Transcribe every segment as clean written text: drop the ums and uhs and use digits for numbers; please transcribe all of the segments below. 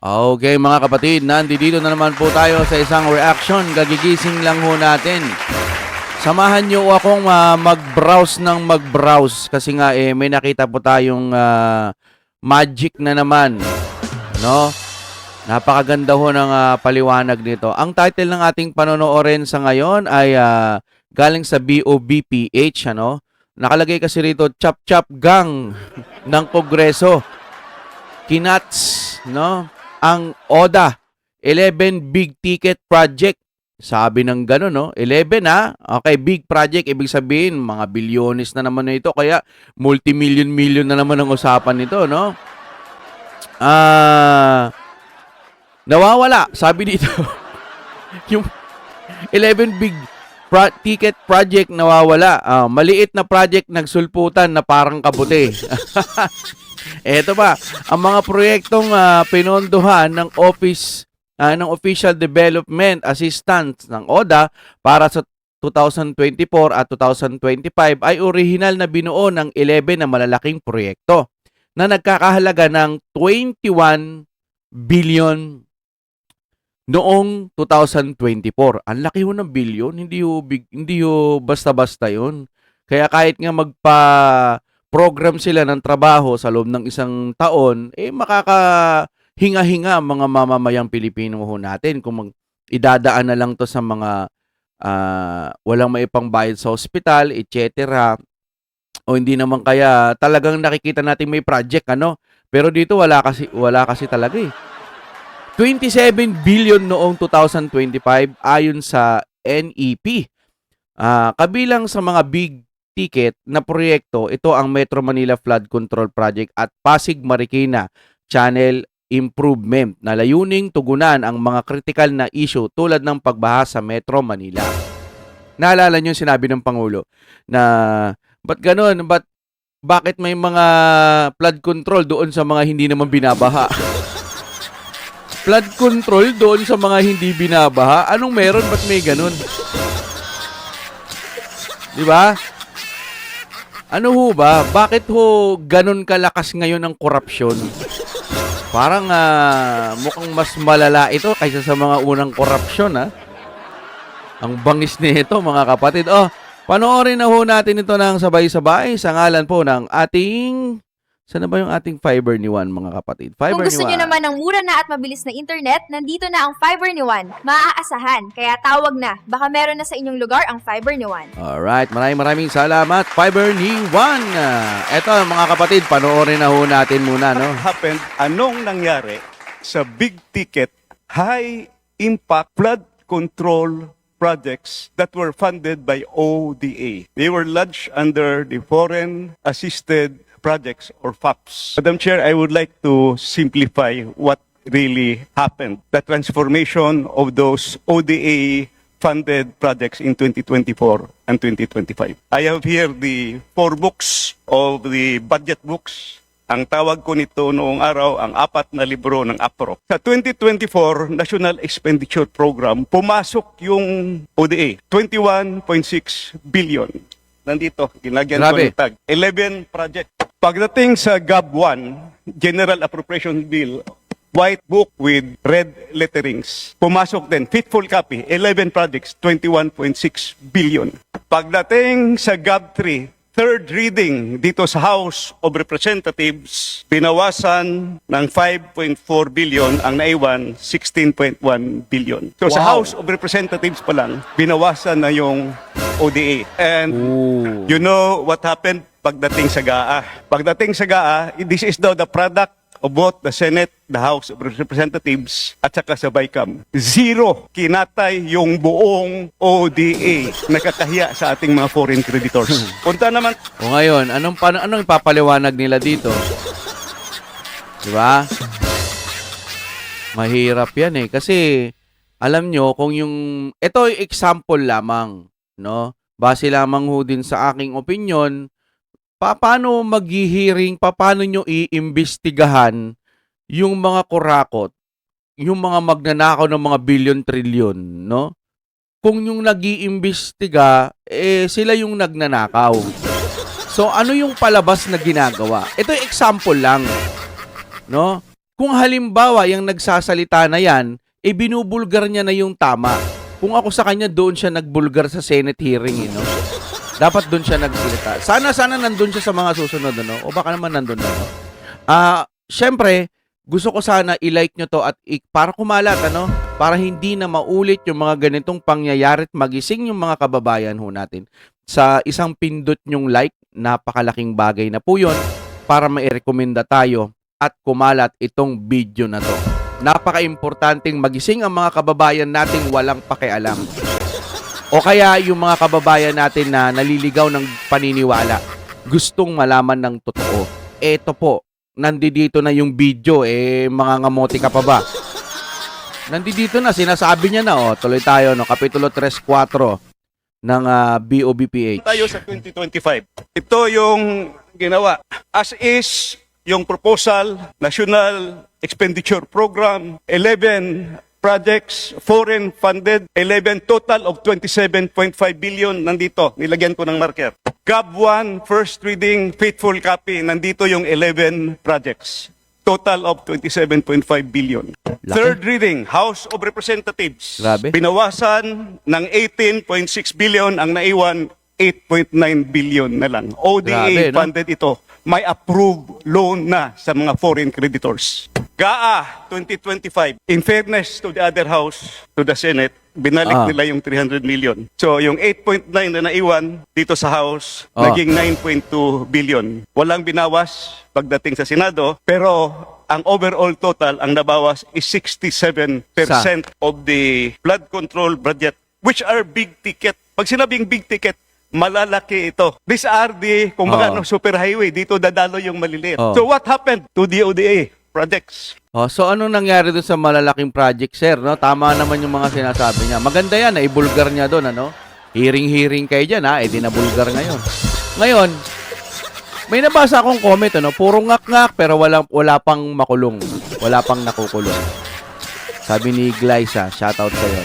Okay mga kapatid, nandito na naman po tayo sa isang reaction. Gagigising lang ho natin. Samahan niyo akong mag-browse ng mag-browse kasi nga may nakita po tayong magic na naman, no? Napakaganda ho ng paliwanag nito. Ang title ng ating panonoorin sa ngayon ay galing sa BOBPH, ano? Nakalagay kasi rito, Chop Chop Gang ng Kongreso. Kinats, no? Ang ODA, 11 big ticket project. Sabi ng gano'n, no? 11 Okay, big project. Ibig sabihin, mga bilyones na naman na ito. Kaya, multi-million-million na naman ang usapan nito, no? Nawawala, sabi dito. Yung 11 big ticket project nawawala. Maliit na project nagsulputan na parang kabuti. Eto ba, ang mga proyektong pinondohan ng Office ng Official Development Assistance ng ODA para sa 2024 at 2025 ay orihinal na binuo ng 11 na malalaking proyekto na nagkakahalaga ng 21 billion noong 2024. Ang laki ho ng billion, hindi ho basta-basta 'yon. Kaya kahit nga program sila ng trabaho sa loob ng isang taon, makakahinga-hinga ang mga mamamayang Pilipino ho natin kung idadaan na lang to sa mga walang maipangbayad sa ospital, etc. O hindi naman kaya talagang nakikita natin may project, ano? Pero dito wala kasi talaga eh. 27 billion noong 2025 ayon sa NEP. Kabilang sa mga big ticket na proyekto, ito ang Metro Manila Flood Control Project at Pasig Marikina Channel Improvement na layuning tugunan ang mga critical na issue tulad ng pagbaha sa Metro Manila. Naalala niyo yung sinabi ng Pangulo na ba't ganun? Bakit may mga flood control doon sa mga hindi naman binabaha? Flood control doon sa mga hindi binabaha? Anong meron? Ba't may ganun? Di ba? Ano ho ba? Bakit ho ganun kalakas ngayon ang korupsyon? Parang mukhang mas malala ito kaysa sa mga unang korupsyon, ha? Ang bangis nito, mga kapatid. Panoorin na ho natin ito ng sabay-sabay sa ngalan po ng ating... Sana ba yung ating Fiber ni Juan, mga kapatid? Fiber Kung gusto ni nyo Juan. naman ng mura na at mabilis na internet, nandito na ang Fiber ni Juan. Maaasahan, kaya tawag na. Baka meron na sa inyong lugar ang Fiber ni Juan. Alright, maraming salamat, Fiber ni Juan. Eto, mga kapatid, panoorin na ho natin muna, no? Happened, anong nangyari sa big ticket, high impact flood control projects that were funded by ODA? They were lodged under the Foreign Assisted Projects or FAPs. Madam Chair, I would like to simplify what really happened. The transformation of those ODA funded projects in 2024 and 2025. I have here the 4 books of the budget books. Ang tawag ko nito noong araw, ang 4 na libro ng APRO. Sa 2024 National Expenditure Program, pumasok yung ODA, 21.6 billion. Nandito, ginagyan ko ng tag. 11 project. Pagdating sa GAB 1, General Appropriation Bill, white book with red letterings, pumasok din, faithful copy, 11 projects, 21.6 billion. Pagdating sa GAB 3, third reading dito sa House of Representatives, binawasan ng 5.4 billion, ang naiwan, 16.1 billion. So sa House of Representatives pa lang, binawasan na yung ODA. And you know what happened pagdating sa GAA? Pagdating sa GAA, this is now the product of both the Senate, the House of Representatives, at saka sa BICAM. Zero kinatay yung buong ODA. Nakakahiya sa ating mga foreign creditors. Punta naman. O ngayon, anong ipapaliwanag nila dito? Di ba? Mahirap yan eh. Kasi, alam nyo, kung yung... Ito ay example lamang, no? Base lamang ho din sa aking opinion, paano maghihiring, paano nyo iimbestigahan yung mga kurakot, yung mga magnanakaw ng mga billion-trillion, no? Kung yung nag-iimbestiga, sila yung nagnanakaw. So, ano yung palabas na ginagawa? Ito yung example lang, no? Kung halimbawa yung nagsasalita na yan, binubulgar niya na yung tama. Kung ako sa kanya, doon siya nagbulgar sa Senate hearing, no? Dapat doon siya nagsalita. Sana nandun siya sa mga susunod, no? O baka naman nandun na, no? Syempre, gusto ko sana i-like nyo to at para kumalat, ano? Para hindi na maulit yung mga ganitong pangyayari at magising yung mga kababayan ho natin. Sa isang pindot nyong like, napakalaking bagay na po yun para mairekomenda tayo at kumalat itong video na to. Napaka-importanting magising ang mga kababayan nating walang pakialam. O kaya yung mga kababayan natin na naliligaw ng paniniwala, gustong malaman ng totoo. Eto po, nandito na yung video, mga ngamote ka pa ba? Nandito na, sinasabi niya na, tuloy tayo, no, Kapitulo 3.4 ng BOBPH. Tayo sa 2025. Ito yung ginawa. As is, yung proposal, National Expenditure Program, 11 projects, foreign funded, 11 total of 27.5 billion nandito. Nilagyan ko ng marker. GAB 1, first reading, faithful copy, nandito yung 11 projects. Total of 27.5 billion. Laki. Third reading, House of Representatives. Grabe. Binawasan ng 18.6 billion, ang naiwan 8.9 billion na lang. ODA Grabe, no? funded ito. May approved loan na sa mga foreign creditors. GAA 2025. In fairness to the other house, to the Senate, binalik nila yung 300 million. So yung 8.9 na naiwan dito sa House, naging 9.2 billion. Walang binawas pagdating sa Senado, pero ang overall total, ang nabawas is 67% of the flood control budget, which are big ticket. Pag sinabing big ticket, malalaki ito. These are the, kung super highway, dito dadalo yung maliliit. So what happened to the ODA projects? So anong nangyari doon sa malalaking project, sir? No? Tama naman yung mga sinasabi niya. Maganda yan, ibulgar niya doon, ano? Hearing kayo dyan, di nabulgar ngayon. Ngayon, may nabasa akong comment, ano? Puro ngak-ngak, pero wala pang makulong. Wala pang nakukulong. Sabi ni Glyza, shoutout sa'yo.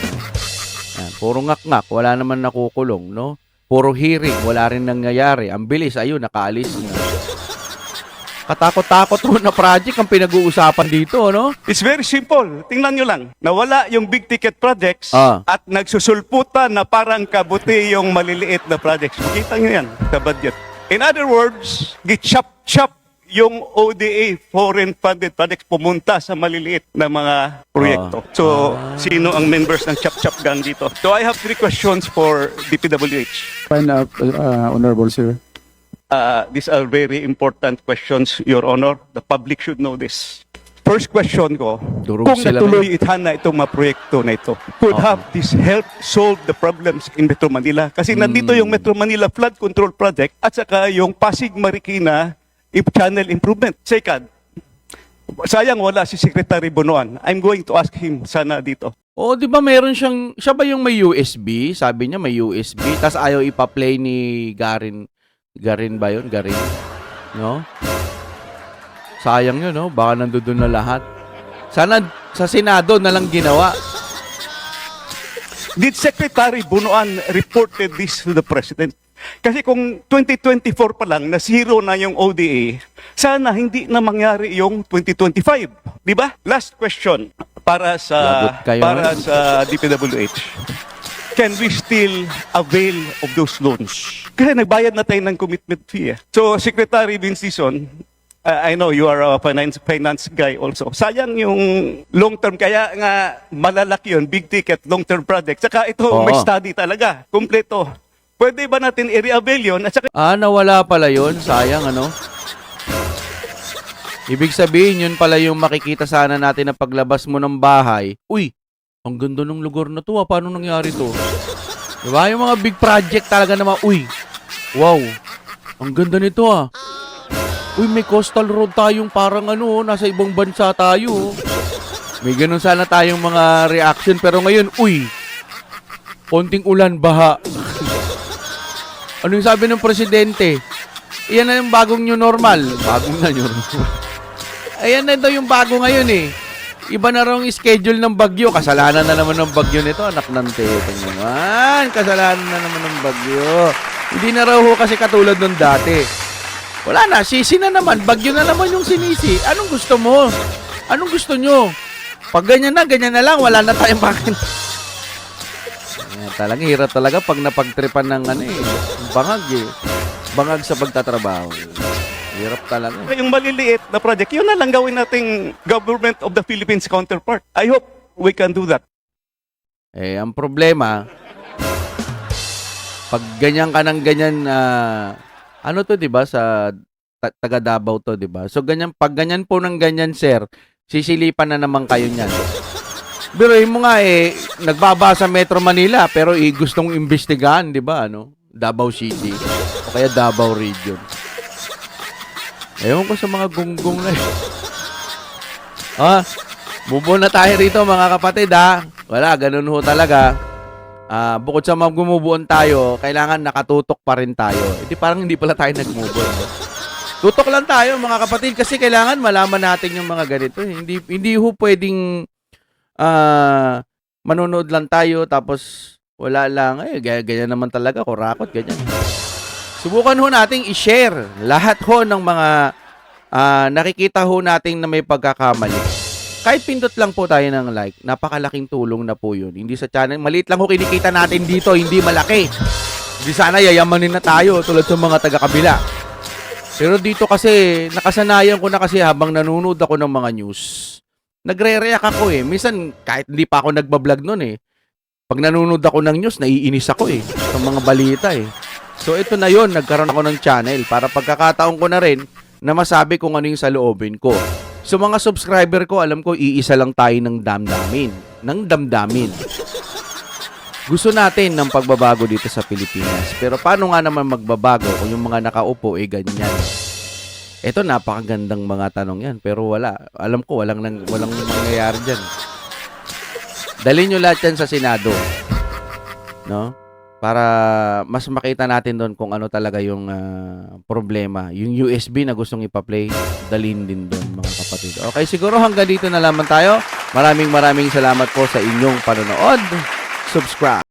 Yan, puro ngak-ngak, wala naman nakukulong, no? Puro hearing, wala rin nangyayari. Ang bilis, ayun, nakaalis na. Katakot-takot na project ang pinag-uusapan dito, no? It's very simple. Tingnan nyo lang. Nawala yung big ticket projects at nagsusulputan na parang kabuti yung maliliit na projects. Makita nyo yan sa budget. In other words, gi-chop-chop yung ODA foreign funded projects pumunta sa maliliit na mga proyekto. So, sino ang members ng chop-chop gang dito? So, I have 3 questions for DPWH. Fine, Honorable Sir. These are very important questions, Your Honor. The public should know this. First question ko, Durog kung sila natuloy ithan na itong mga proyekto na ito, could have this help solve the problems in Metro Manila? Kasi nandito yung Metro Manila Flood Control Project at saka yung Pasig Marikina Channel Improvement. Second, sayang wala si Secretary Bonoan. I'm going to ask him sana dito. Di ba meron siya ba yung may USB? Sabi niya may USB, tas ayaw ipa-play ni Garin ba yun? Garin? No? Sayang yun, no? Baka nandoon na lahat. Sana sa Senado na lang ginawa. Did Secretary Bonoan reported this to the President? Kasi kung 2024 pa lang, na zero na yung ODA, sana hindi na mangyari yung 2025. Di ba? Last question para sa Lagot kayo, sa DPWH. Can we still avail of those loans? Kasi nagbayad na tayo ng commitment fee. So, Secretary Vincison, I know you are a finance guy also. Sayang yung long-term, kaya nga malalaki yun, big ticket, long-term project. Saka ito, may study talaga, kumpleto. Pwede ba natin i-reavail yun? At saka, Nawala pala yun. Sayang, ano? Ibig sabihin, yun pala yung makikita sana natin na paglabas mo ng bahay. Uy, ang ganda ng lugar na to, Paano nangyari to? Diba? Yung mga big project talaga naman, wow, ang ganda nito, Uy, may coastal road tayong parang nasa ibang bansa tayo. May ganun sana tayong mga reaction, pero ngayon, konting ulan, baha. Ano yung sabi ng presidente? Iyan na yung bagong new normal. Bagong na new normal. Ayan na daw yung bago ngayon Iba na raw yung schedule ng bagyo. Kasalanan na naman ng bagyo nito. Anak ng teteng naman. Kasalanan na naman ng bagyo. Hindi na raw kasi katulad ng dati. Wala na. Sisi na naman. Bagyo na naman yung sinisi. Anong gusto mo? Anong gusto nyo? Pag ganyan na lang, wala na tayong pakin. Talagang hirap talaga pag napagtripan ng bangag eh. Bangag sa pagtatrabaho. Hirap talaga. Yung maliliit na project, yun na lang gawin nating Government of the Philippines counterpart. I hope we can do that. Ang problema, pag ganyan ka ng ganyan, ano to, di ba, sa taga Davao to, di ba? So, pag ganyan po ng ganyan, sir, sisilipan na naman kayo niyan. Biruin mo nga nagbaba sa Metro Manila, pero gustong imbestigahan, di ba, Davao City, o kaya Davao Region. Ewan ko sa mga gunggong na Move na tayo rito, mga kapatid, Wala, ganun ho talaga. Bukod sa magmumubuon tayo, kailangan nakatutok pa rin tayo. Parang hindi pala tayo nag-move on. Tutok lang tayo, mga kapatid, kasi kailangan malaman natin yung mga ganito. Hindi ho pwedeng manonood lang tayo, tapos wala lang. Ganyan naman talaga, kurakot, ganyan. Subukan ho nating i-share lahat ho ng mga nakikita ho nating na may pagkakamali. Kahit pindot lang po tayo ng like, napakalaking tulong na po yun. Hindi sa channel, maliit lang ho kinikita natin dito, hindi malaki. Hindi sana yayamanin na tayo tulad sa mga taga-kabila. Pero dito kasi, nakasanayan ko na kasi habang nanonood ako ng mga news, nagre-react ako Minsan, kahit hindi pa ako nagbablog nun Pag nanonood ako ng news, naiinis ako sa mga balita So ito na yon, nagkaroon ako ng channel para pagkakataon ko na rin na masabi kung ano yung saloobin ko. So mga subscriber ko, alam ko iisa lang tayo ng damdamin. Gusto natin ng pagbabago dito sa Pilipinas. Pero paano nga naman magbabago kung yung mga nakaupo ganyan? Ito napakagandang mga tanong yan, pero wala. Alam ko walang mangyayari diyan. Dalhin nyo lahat yan sa Senado. Para mas makita natin doon kung ano talaga yung problema. Yung USB na gustong ipa-play, dalhin din doon, mga kapatid. Okay, siguro hanggang dito na lamang tayo. Maraming salamat po sa inyong panonood. Subscribe.